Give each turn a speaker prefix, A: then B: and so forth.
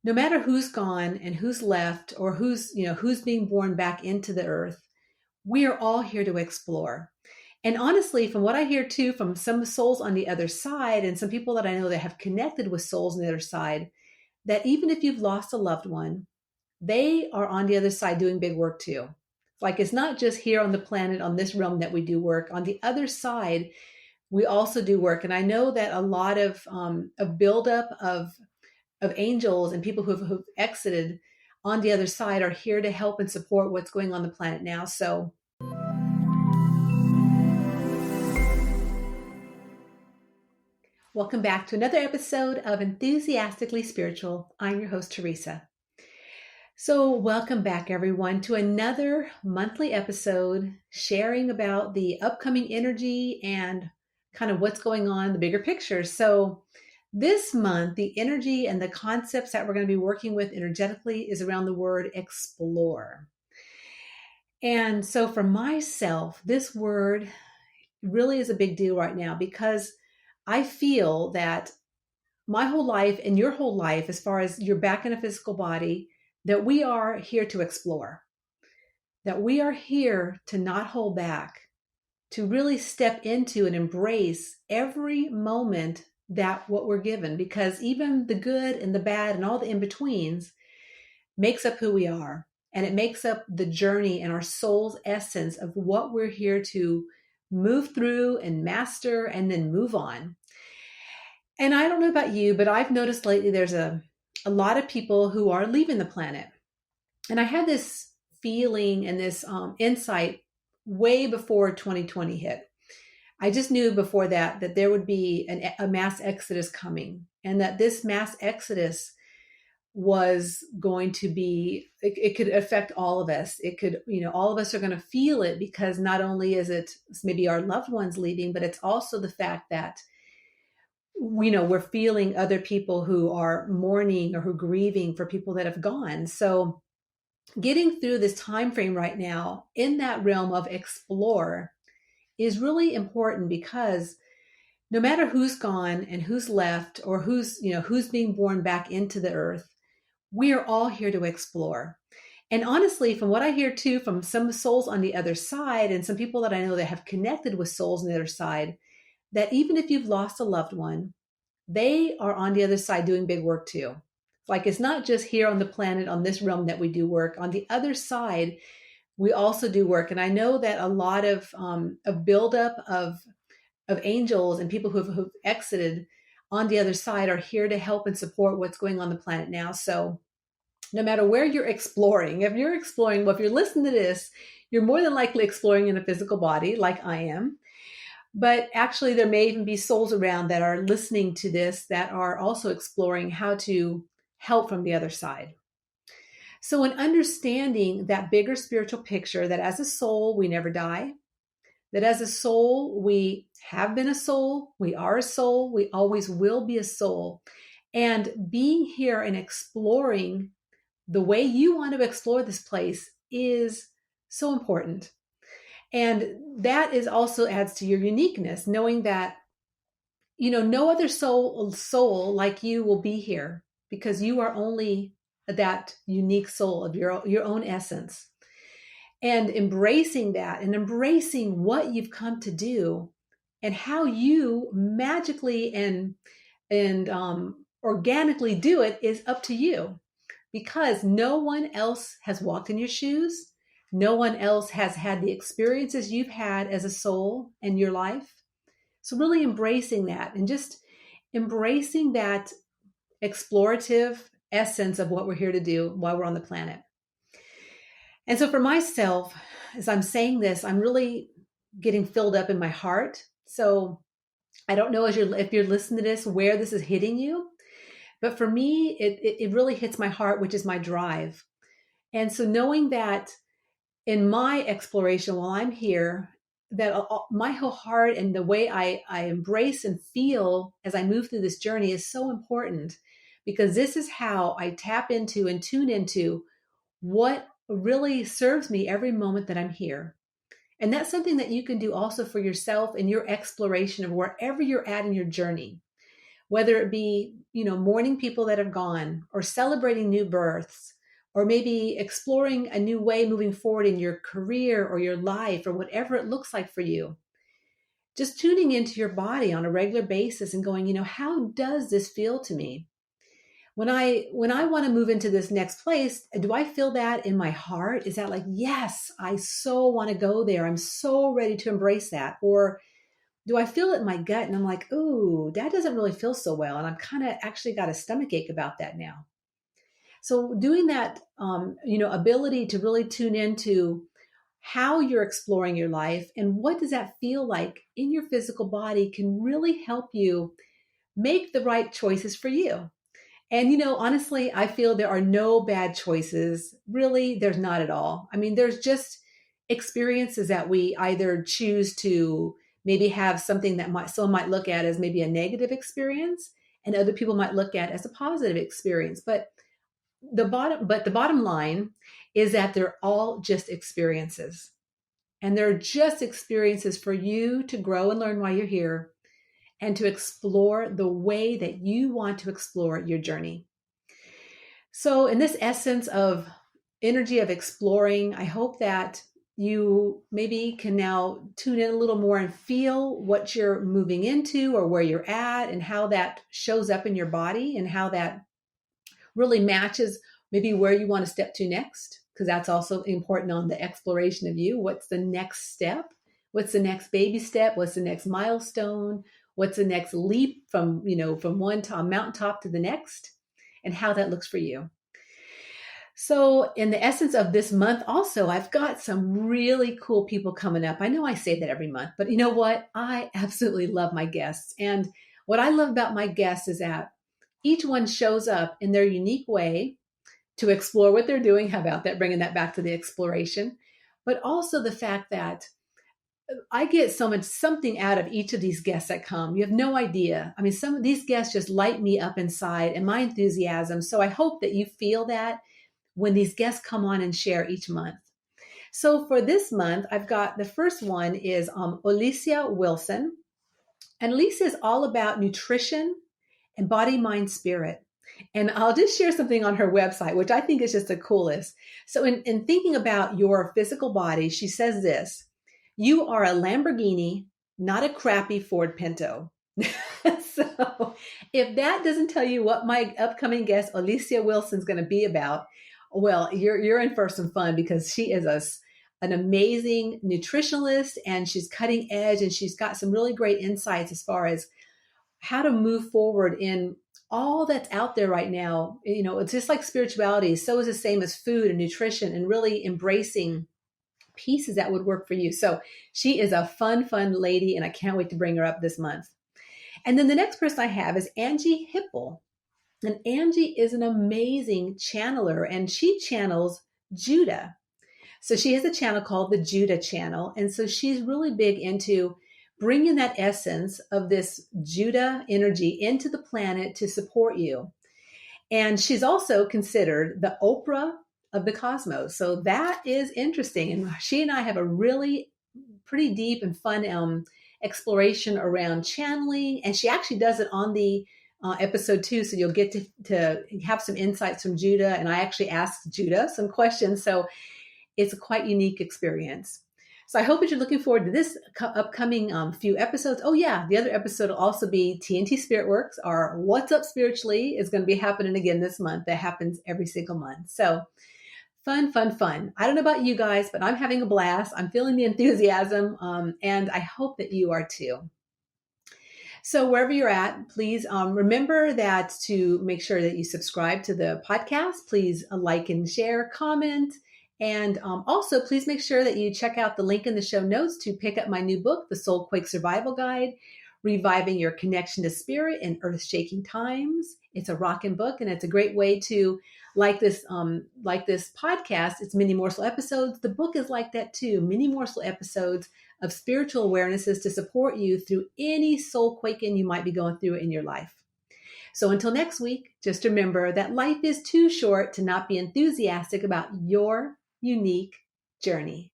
A: no matter who's gone and who's left or who's being born back into the earth, we are all here to explore. And honestly, from what I hear too, from some souls on the other side and some people that I know that have connected with souls on the other side, that even if you've lost a loved one, they are on the other side doing big work too. Like it's not just here on the planet, on this realm that we do work. On the other side, we also do work. And I know that a lot of buildup of angels and people who've exited on the other side are here to help and support what's going on the planet now. So welcome back to another episode of Enthusiastically Spiritual. I'm your host, Teresa. So welcome back, everyone, to another monthly episode sharing about the upcoming energy and kind of what's going on, the bigger picture. So this month, the energy and the concepts that we're going to be working with energetically is around the word explore. And so for myself, this word really is a big deal right now because I feel that my whole life and your whole life, as far as you're back in a physical body, that we are here to explore, that we are here to not hold back, to really step into and embrace every moment that what we're given, because even the good and the bad and all the in-betweens makes up who we are. And it makes up the journey and our soul's essence of what we're here to move through and master and then move on. And I don't know about you, but I've noticed lately there's a lot of people who are leaving the planet. And I had this feeling and this insight way before 2020 hit. I just knew before that there would be a mass exodus coming, and that this mass exodus was going to be, it could affect all of us. It could, all of us are going to feel it, because not only is it maybe our loved ones leaving, but it's also the fact that, we're feeling other people who are mourning or who are grieving for people that have gone. So getting through this time frame right now in that realm of explore is really important, because no matter who's gone and who's left or who's being born back into the earth, we are all here to explore. And honestly, from what I hear too, from some souls on the other side and some people that I know that have connected with souls on the other side, that even if you've lost a loved one, they are on the other side doing big work too. Like it's not just here on the planet, on this realm that we do work. On the other side, we also do work. And I know that a lot of buildup of angels and people who've exited on the other side are here to help and support what's going on the planet now. So no matter where you're exploring, if you're listening to this, you're more than likely exploring in a physical body like I am. But actually, there may even be souls around that are listening to this that are also exploring how to help from the other side. So in understanding that bigger spiritual picture, that as a soul, we never die, that as a soul, we have been a soul, we are a soul, we always will be a soul. And being here and exploring the way you want to explore this place is so important. And that is also adds to your uniqueness, knowing that, no other soul like you will be here, because you are only that unique soul of your own essence. And embracing that and embracing what you've come to do and how you magically and organically do it is up to you, because no one else has walked in your shoes. No one else has had the experiences you've had as a soul in your life. So really embracing that and just embracing that explorative essence of what we're here to do while we're on the planet. And so for myself, as I'm saying this, I'm really getting filled up in my heart. So I don't know if you're listening to this, where this is hitting you, but for me, it really hits my heart, which is my drive. And so knowing that in my exploration while I'm here, that my whole heart and the way I embrace and feel as I move through this journey is so important, because this is how I tap into and tune into what really serves me every moment that I'm here. And that's something that you can do also for yourself in your exploration of wherever you're at in your journey. whether it be, mourning people that have gone, or celebrating new births, or maybe exploring a new way moving forward in your career or your life or whatever it looks like for you. Just tuning into your body on a regular basis and going, how does this feel to me? When I want to move into this next place, do I feel that in my heart? Is that like, yes, I so want to go there. I'm so ready to embrace that. Or do I feel it in my gut and I'm like, ooh, that doesn't really feel so well. And I'm kind of actually got a stomach ache about that now. So doing that, ability to really tune into how you're exploring your life and what does that feel like in your physical body can really help you make the right choices for you. And, honestly, I feel there are no bad choices. Really, there's not at all. I mean, there's just experiences that we either choose to maybe have something that someone might look at as maybe a negative experience and other people might look at as a positive experience. But the bottom line is that they're all just experiences. And they're just experiences for you to grow and learn while you're here and to explore the way that you want to explore your journey. So, in this essence of energy of exploring, I hope that you maybe can now tune in a little more and feel what you're moving into or where you're at and how that shows up in your body and how that really matches maybe where you want to step to next, because that's also important on the exploration of you. What's the next step? What's the next baby step? What's the next milestone? What's the next leap from one mountaintop to the next, and how that looks for you. So in the essence of this month also, I've got some really cool people coming up. I know I say that every month, but you know what? I absolutely love my guests. And what I love about my guests is that each one shows up in their unique way to explore what they're doing. How about that? Bringing that back to the exploration, but also the fact that I get so much something out of each of these guests that come. You have no idea. I mean, some of these guests just light me up inside and my enthusiasm. So I hope that you feel that when these guests come on and share each month. So for this month, I've got the first one is Alicia Wilson. And Alicia is all about nutrition and body, mind, spirit. And I'll just share something on her website, which I think is just the coolest. So in thinking about your physical body, she says this: you are a Lamborghini, not a crappy Ford Pinto. So if that doesn't tell you what my upcoming guest, Alicia Wilson, is going to be about, well, you're in for some fun, because she is an amazing nutritionalist and she's cutting edge and she's got some really great insights as far as how to move forward in all that's out there right now. It's just like spirituality. So is the same as food and nutrition, and really embracing pieces that would work for you. So she is a fun lady, and I can't wait to bring her up this month. And then the next person I have is Angie Hipple. And Angie is an amazing channeler, and she channels Judah. So she has a channel called the Judah Channel. And so she's really big into bringing that essence of this Judah energy into the planet to support you. And she's also considered the Oprah of the cosmos. So that is interesting. And she and I have a really pretty deep and fun exploration around channeling. And she actually does it on the episode 2. So you'll get to have some insights from Judah. And I actually asked Judah some questions. So it's a quite unique experience. So I hope that you're looking forward to this upcoming few episodes. Oh yeah, the other episode will also be TNT SpiritWorks, our What's Up Spiritually is going to be happening again this month. That happens every single month. So fun. I don't know about you guys, but I'm having a blast. I'm feeling the enthusiasm, and I hope that you are too. So wherever you're at, please remember that to make sure that you subscribe to the podcast. Please like and share, comment. And also, please make sure that you check out the link in the show notes to pick up my new book, The Soulquake Survival Guide, Reviving Your Connection to Spirit in Earth-Shaking Times. It's a rockin' book, and it's a great way to, like this podcast, it's mini morsel episodes. The book is like that too, mini morsel episodes of spiritual awarenesses to support you through any soul quaking you might be going through in your life. So until next week, just remember that life is too short to not be enthusiastic about your unique journey.